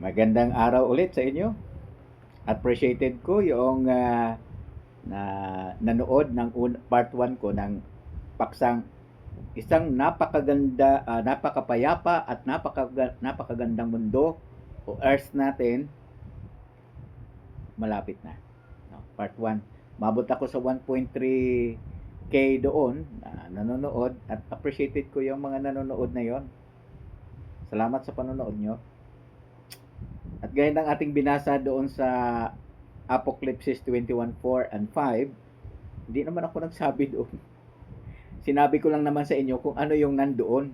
Magandang araw ulit sa inyo. Appreciated ko yung na nanood ng part 1 ko ng paksang isang napakaganda, napakapayapa at napakagandang mundo o Earth natin malapit na. No, part 1. Mabot ako sa 1.3K doon na nanonood at appreciated ko yung mga nanonood na yon. Salamat sa panonood nyo. At gaya ng ating binasa doon sa Apocalypse 21:4 and 5, hindi naman ako nagsabi doon. Sinabi ko lang naman sa inyo kung ano yung nandoon.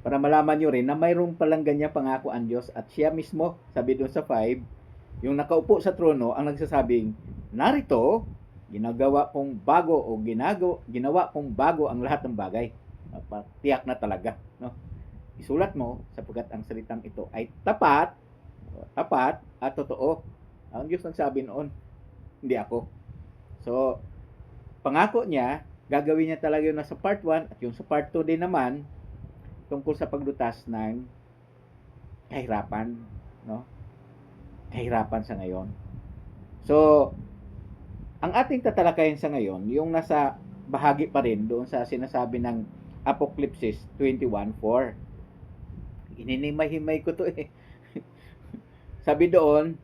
Para malaman nyo rin na mayroon palang ganyan pangako ang Diyos at siya mismo, sabi doon sa 5, yung nakaupo sa trono ang nagsasabing, narito, ginagawa kong bago o ginawa kong bago ang lahat ng bagay. Tiyak na talaga. No? Isulat mo sapagkat ang salitang ito ay tapat at totoo. Ang Diyos nagsabi noon, hindi ako. So, pangako niya, gagawin niya talaga yun sa part 1 at yung sa part 2 din naman tungkol sa paglutas ng kahirapan, no? Kahirapan sa ngayon. So, ang ating tatalakayin sa ngayon, yung nasa bahagi pa rin doon sa sinasabi ng Apocalypse 21:4. Ininimay-himay ko to eh. Sabi doon,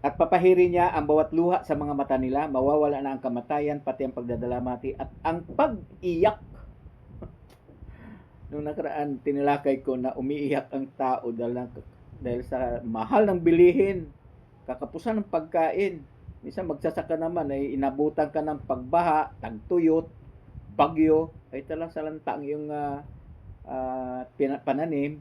at papahiri niya ang bawat luha sa mga mata nila, mawawala na ang kamatayan, pati ang pagdadalamati at ang pag-iyak. Nung nakaraan, tinilakay ko na umiiyak ang tao dahil sa mahal ng bilihin, kakapusan ng pagkain. Minsan magsasaka naman ay inabutan ka ng pagbaha, tagtuyot, bagyo, ay talang salantang yung pananim.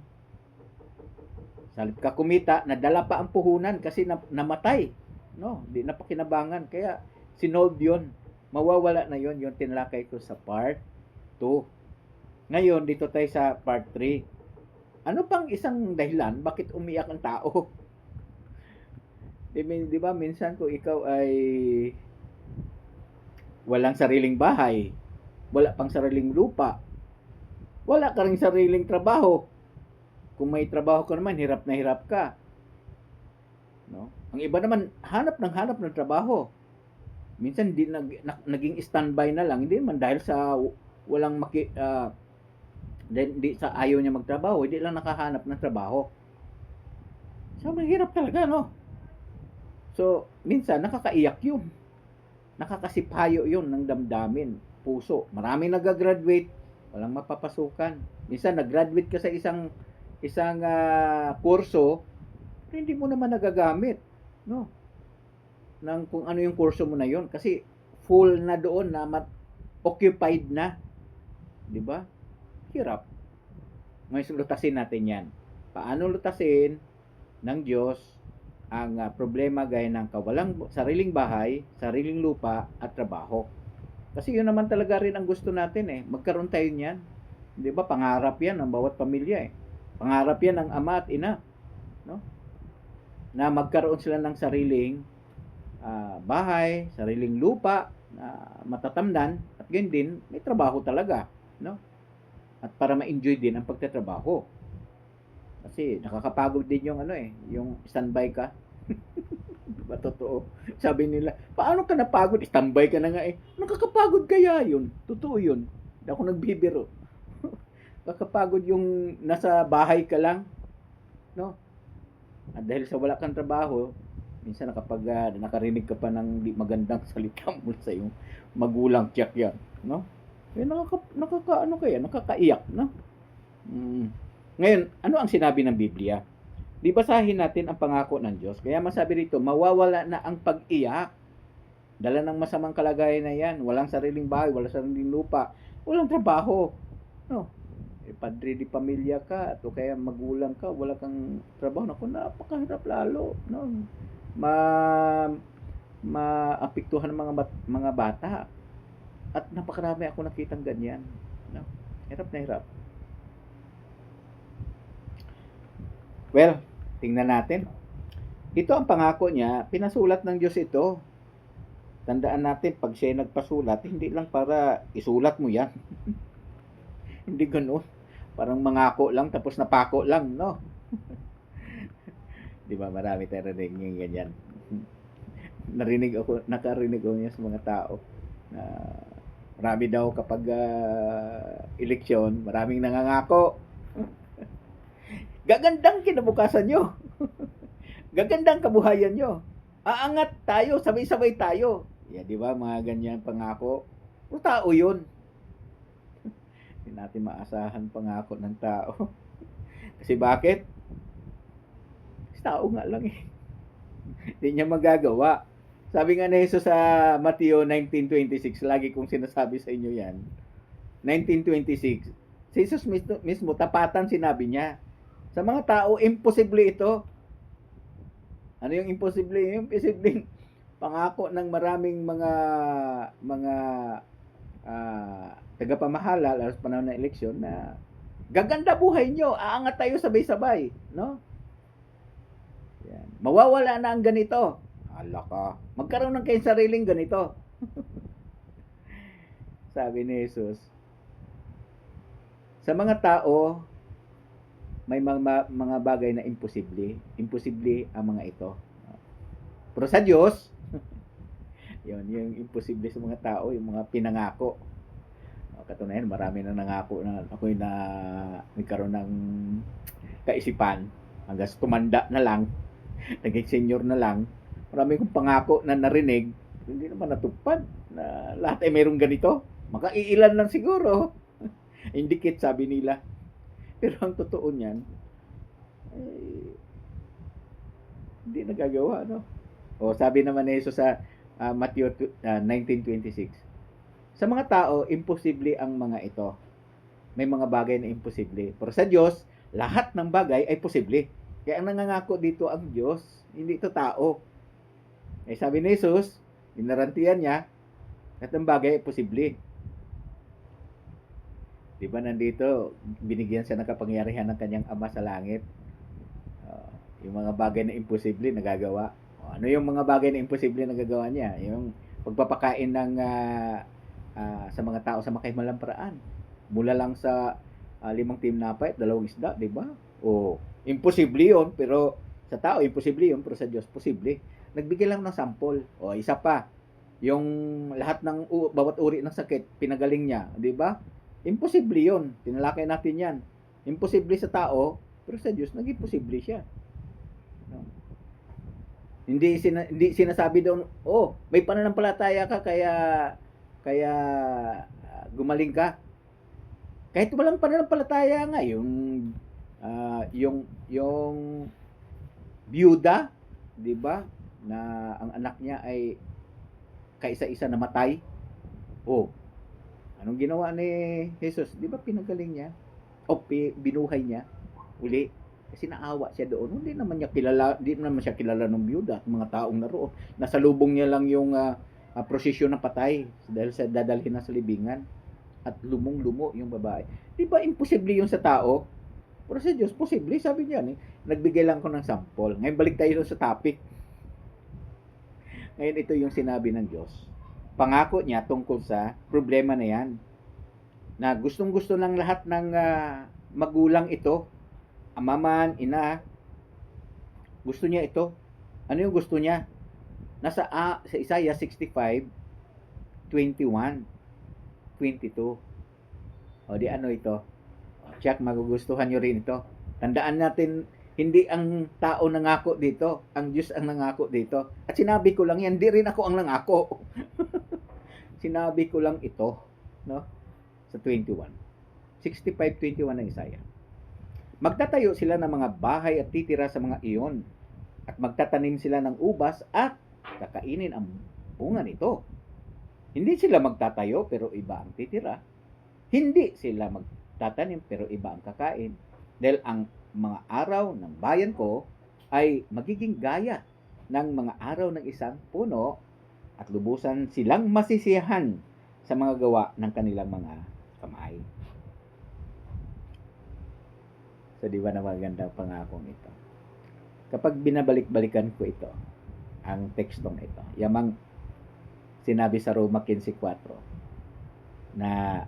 Salip ka kumita, nadala pa ang puhunan kasi namatay. No, di napakinabangan. Kaya sinold yun. Mawawala na yun, yung tinalakay ko sa part 2. Ngayon, dito tayo sa part 3. Ano pang isang dahilan bakit umiyak ang tao? Di ba, minsan kung ikaw ay walang sariling bahay, wala pang sariling lupa, wala ka ring sariling trabaho. Kung may trabaho ka naman, hirap na hirap ka. No? Ang iba naman, hanap ng trabaho. Minsan naging standby na lang, hindi man dahil sa walang hindi sa ayaw niya magtrabaho, hindi lang nakahanap ng trabaho. So, mahirap talaga, no? So, minsan, nakakaiyak yun. Nakakasipayo yun ng damdamin, puso. Maraming nagagraduate, walang mapapasukan. Minsan, nag-graduate ka sa isang kurso, pero hindi mo naman nagagamit, no? Nang kung ano yung kurso mo na yon kasi full na doon na occupied na, di ba? Hirap. Ngayon lutasin natin yan. Paano lutasin ng Diyos ang problema gaya ng kawalang sariling bahay, sariling lupa at trabaho? Kasi yun naman talaga rin ang gusto natin eh. Magkaroon tayo niyan. Di ba? Pangarap yan ng bawat pamilya eh. Pangarap yan ng ama at ina, no? Na magkaroon sila ng sariling bahay, sariling lupa na matatamnan at ganyan din may trabaho talaga, no? At para ma-enjoy din ang pagtatrabaho. Kasi nakakapagod din yung yung standby ka. Diba totoo? Sabi nila, paano ka napagod? Standby ka na nga eh. Nakakapagod kaya yun. Totoo yun. Hindi ako nagbibiro. Kakapagod yung nasa bahay ka lang, no? At dahil sa wala kang trabaho, minsan nakarinig ka pa ng di magandang salita mula sa iyong magulang, tiyak yan, no? Kaya nakakaiyak, no? Ngayon, ano ang sinabi ng Biblia? Di basahin natin ang pangako ng Diyos. Kaya masabi rito, mawawala na ang pag-iyak. Dala ng masamang kalagayan na yan. Walang sariling bahay, walang sariling lupa, walang trabaho, no? Padre di pamilya ka o kaya magulang ka, wala kang trabaho, naku, napakahirap lalo, no? Maapektuhan ng mga bata. At napakarami ako nakitang ganyan, no? Hirap na hirap. Well, tingnan natin. Ito ang pangako niya, pinasulat ng Diyos ito. Tandaan natin, pag siya nagpasulat, hindi lang para isulat mo yan. Hindi ganoon. Parang mangako lang tapos napako lang, no? Di ba marami tayo narinig yung ganyan. Nakarinig ako niya sa mga tao na marami daw kapag eleksyon, maraming nangangako. Gagandang kinabukasan nyo. Gagandang kabuhayan nyo. Aangat tayo, sabay-sabay tayo. Yeah, di ba mga ganyan pangako? Pero tao yun. Hindi natin maasahan pangako ng tao. Kasi bakit? Kasi tao nga lang eh. Hindi niya magagawa. Sabi nga ni Jesus sa Mateo 19:26, lagi kong sinasabi sa inyo yan. 19:26, si Jesus mismo tapatan sinabi niya, sa mga tao, imposible ito. Ano yung imposible? Yung imposible pangako ng maraming mga tagapamahala lalo sa panahon ng eleksyon na gaganda buhay nyo, aangat tayo sabay-sabay, no? Yan. Mawawala na ang ganito. Hala ka. Magkaroon ng kayong sariling ganito. Sabi ni Jesus, sa mga tao, may mga bagay na imposible. Imposible ang mga ito. Pero sa Diyos, yun, yung imposible sa mga tao, yung mga pinangako. Katunayan, marami na nangako na ako'y nagkaroon ng kaisipan. Hanggang tumanda na lang, naging senior na lang, marami kong pangako na narinig, hindi naman natupad. Na lahat ay mayroong ganito. Makaiilan lang siguro. Indicate, sabi nila. Pero ang totoo niyan, hindi nagagawa, no? O sabi naman ni Jesus sa Matthew 19:26, sa mga tao, imposible ang mga ito. May mga bagay na imposible. Pero sa Diyos, lahat ng bagay ay posible. Kaya ang nangangako dito ang Diyos, hindi ito tao. Eh sabi ni Jesus, inarantiyan niya, lahat ng bagay ay posible. Di ba nandito, binigyan siya ng kapangyarihan ng kanyang Ama sa langit. Yung mga bagay na imposible, nagagawa. Ano yung mga bagay na imposible na nagagawa niya? Yung pagpapakain ng sa mga tao sa makahimalang paraan. Mula lang sa 5 tinapay at 2 isda, di ba? O, imposible yun, pero sa tao, imposible yun, pero sa Diyos, posible. Nagbigay lang ng sample. O, isa pa, yung lahat ng bawat uri ng sakit, pinagaling niya, di ba? Imposible yun. Tinalakay natin yan. Imposible sa tao, pero sa Diyos, naging posible siya. No? Hindi sinasabi daw, oh, may pananampalataya ka, kaya gumaling ka. Kahit walang pananampalataya nga, yung byuda, di ba? Na ang anak niya ay kaisa-isa namatay. Oh, anong ginawa ni Jesus? Di ba pinagaling niya? O binuhay niya uli? Kasi naawa siya doon. Hindi naman siya kilala ng byuda at mga taong naroon. Nasa lubong niya lang yung prosesyon ng patay dahil sa dadalhin na sa libingan. At lumong-lumo yung babae. Di ba imposible yun sa tao? Pero sa Diyos, posible. Sabi niya, nagbigay lang ko ng sample. Ngayon balik tayo sa topic. Ngayon ito yung sinabi ng Diyos. Pangako niya tungkol sa problema na yan. Na gustong-gusto ng lahat ng magulang ito, ama man, ina, gusto niya ito. Ano yung gusto niya? Nasa sa Isaiah 65:21, 22. O di ano ito? Check, magugustuhan nyo rin ito. Tandaan natin, hindi ang tao nangako dito, ang Diyos ang nangako dito. At sinabi ko lang yan, hindi rin ako ang nangako. Sinabi ko lang ito, no? Sa 21. 65:21 ng Isaiah. Magtatayo sila ng mga bahay at titira sa mga iyon. At magtatanim sila ng ubas at kakainin ang bunga nito. Hindi sila magtatayo pero iba ang titira. Hindi sila magtatanim pero iba ang kakain. Dahil ang mga araw ng bayan ko ay magiging gaya ng mga araw ng isang puno at lubusan silang masisiyahan sa mga gawa ng kanilang mga kamay. So, di ba na magandang pangakong ito? Kapag binabalik-balikan ko ito, ang tekstong ito, yamang sinabi sa Roma 15:4, na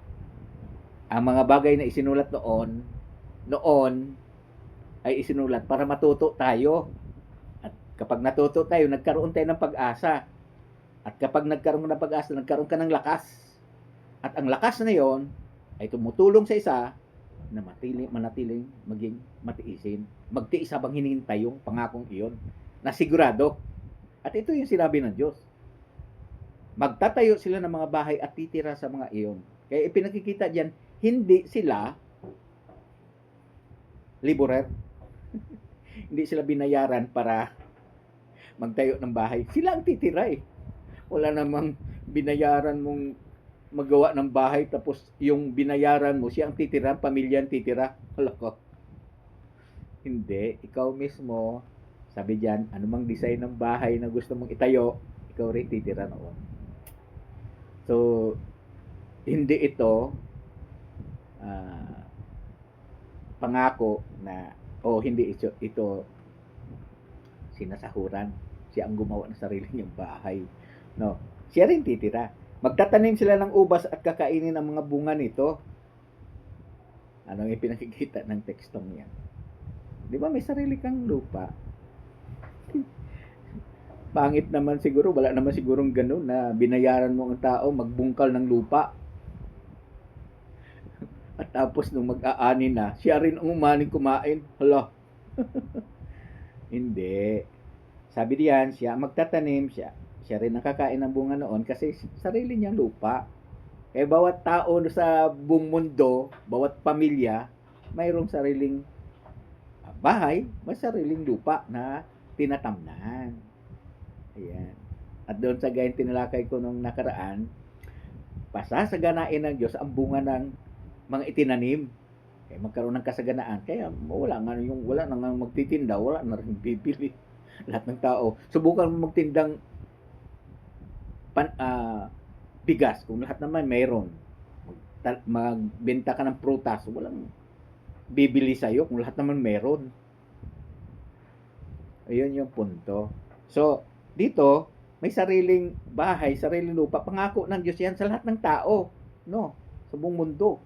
ang mga bagay na isinulat noon noon ay isinulat para matuto tayo. At kapag natuto tayo, nagkaroon tayo ng pag-asa. At kapag nagkaroon ka ng pag-asa, nagkaroon ka ng lakas. At ang lakas na yon ay tumutulong sa isa na manatiling maging matiisin. Magtiis habang hinihintay yung pangakong iyon na sigurado. At ito yung sinabi ng Diyos. Magtatayo sila ng mga bahay at titira sa mga iyon. Kaya ipinakikita diyan, hindi sila laborer. Hindi sila binayaran para magtayo ng bahay. Sila ang titira eh. Wala namang binayaran mong magawa ng bahay tapos yung binayaran mo, siya ang titira, pamilya ang titira. Wala ko. Hindi. Ikaw mismo, sabi diyan, anumang design ng bahay na gusto mong itayo, ikaw rin titira noon. So, hindi ito pangako na hindi ito sinasahuran. Siya ang gumawa ng sarili niyang bahay. No, siya rin titira. Magtatanim sila ng ubas at kakainin ang mga bunga nito. Ano yung pinakikita ng tekstong yan? Di ba may sarili kang lupa? Pangit naman siguro, wala naman sigurong ganun na binayaran mo ang tao magbungkal ng lupa. At tapos nung mag-aani na, siya rin ang umaning kumain. Hala. Hindi. Sabi diyan, siya magtatanim, siya rin ang kakain ng bunga noon kasi sarili niyang lupa. Eh bawat tao sa buong mundo, bawat pamilya, mayroong sariling bahay, may sariling lupa na tinatamnan. Ayan. At doon sa gayong tinalakay ko nung nakaraan, pasasaganain ng Diyos ang bunga ng mga itinanim. Kaya magkaroon ng kasaganaan. Kaya wala nang magtitinda, wala na rin bibili. Lahat ng tao. Subukan mo magtindang bigas. Kung lahat naman mayroon. Magbenta ka ng prutas, walang bibili sa'yo kung lahat naman mayroon. Ayun yung punto. So, dito, may sariling bahay, sariling lupa. Pangako ng Diyos yan sa lahat ng tao. No? Sa buong mundo.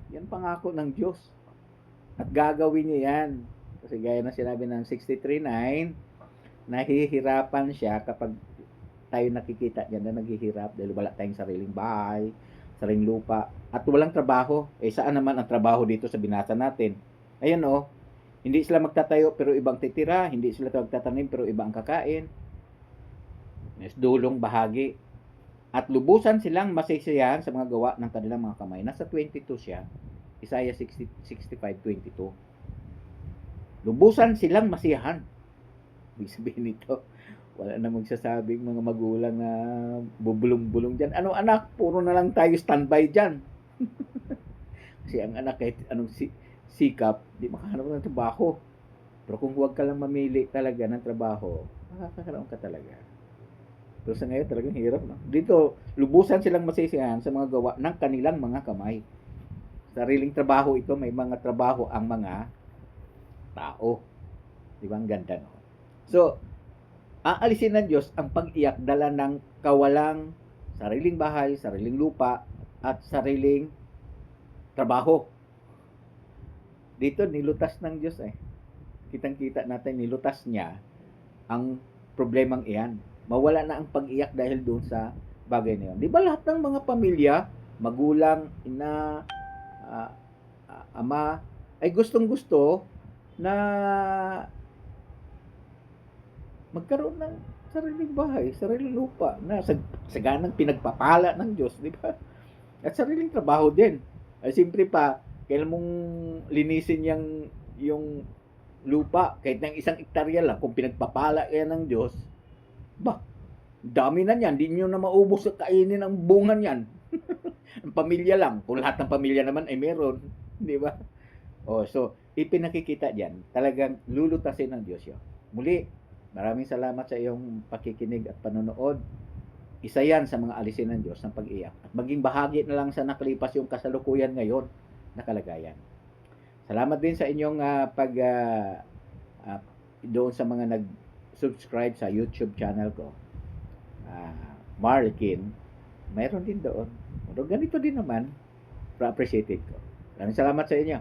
Yan pangako ng Diyos. At gagawin niya yan. Kasi gaya na sinabi ng 63:9, nahihirapan siya kapag tayo nakikita niya na naghihirap dahil wala tayong sariling bahay, sariling lupa, at walang trabaho. Eh saan naman ang trabaho dito sa binasa natin? Ayan hindi sila magtatayo pero ibang titira, hindi sila magtatanim pero ibang kakain. Yes, dulong bahagi. At lubusan silang masisiyahan sa mga gawa ng kanilang mga kamay. Nasa 22 siya. Isaiah 65:22. Lubusan silang masiyahan. Ibig sabihin nito, wala na magsasabing mga magulang na bubulong-bulong dyan. Ano anak, puro na lang tayo standby dyan. Kasi ang anak kahit anong sikap, di makahanap ng trabaho. Pero kung huwag ka lang mamili talaga ng trabaho, makakakaroon ka talaga. Pero sa ngayon talagang hirap. No? Dito, lubusan silang masisiyahan sa mga gawa ng kanilang mga kamay. Sariling trabaho ito, may mga trabaho ang mga tao. Di ba? Ang ganda, no? So, aalisin ng Diyos ang pag-iyak dala ng kawalang sariling bahay, sariling lupa, at sariling trabaho. Dito, nilutas ng Diyos Kitang-kita natin, nilutas niya ang problemang iyan. Mawala na ang pag-iyak dahil doon sa bagay na yun. Di ba lahat ng mga pamilya, magulang, ina, ama, ay gustong-gusto na magkaroon ng sariling bahay, sariling lupa na saganang pinagpapala ng Diyos, di ba? At sariling trabaho din. Ay siyempre pa, kailan mong linisin yung lupa, kahit ng 1 hektarya lang, kung pinagpapala yan ng Diyos, dami na yan, hindi nyo na maubos sa kainin ang bunga yan. Ang pamilya lang, kung lahat ng pamilya naman ay meron, di ba? So, ipinakikita diyan, talagang lulutasin ng Diyos yun. Muli, maraming salamat sa iyong pakikinig at panonood. Isa yan sa mga alisin ng Diyos ng pag-iyak. At maging bahagi na lang sa nakalipas yung kasalukuyan ngayon na kalagayan. Salamat din sa inyong doon sa mga nag-subscribe sa YouTube channel ko. Marlkin, mayroon din doon. Pero ganito din naman, appreciated ko. Maraming salamat sa inyo.